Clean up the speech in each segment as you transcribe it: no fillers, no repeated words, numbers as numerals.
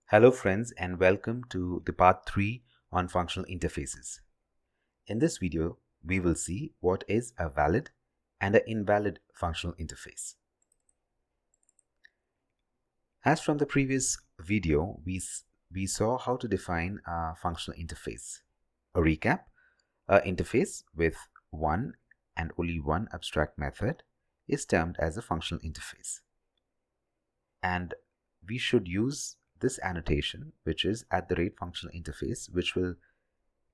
Hello friends and welcome to the part 3 on functional interfaces. In this video, we will see what is a valid and an invalid functional interface. As from the previous video, we saw how to define a functional interface. A recap, an interface with one and only one abstract method is termed as a functional interface. And we should use this annotation, which is @functional interface, which will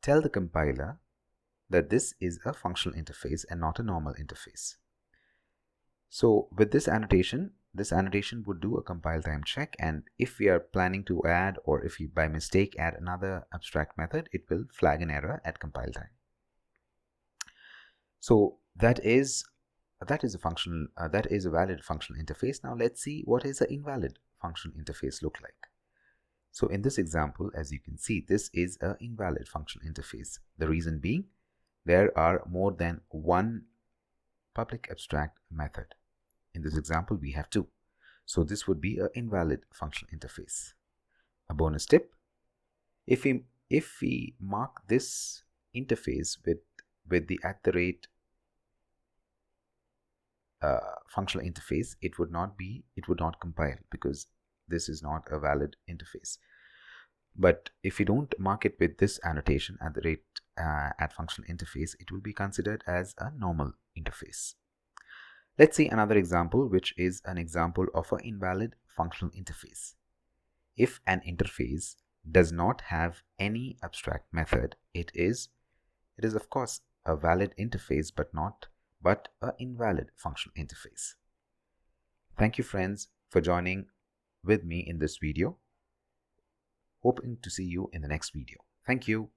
tell the compiler that this is a functional interface and not a normal interface. So with this annotation would do a compile time check, and if we are planning to add, or if you by mistake add another abstract method, it will flag an error at compile time. So that is a valid functional interface. Now let's see what is an invalid functional interface look like. So in this example, as you can see, this is an invalid functional interface. The reason being, there are more than one public abstract method. In this example, we have two. So this would be an invalid functional interface. A bonus tip: if we mark this interface with the functional interface, it would not compile, because this is not a valid interface. But if you don't mark it with this annotation at functional interface, it will be considered as a normal interface. Let's see another example, which is an example of an invalid functional interface. If an interface does not have any abstract method, it is of course a valid interface, but an invalid functional interface. Thank you friends for joining with me in this video. Hoping to see you in the next video. Thank you.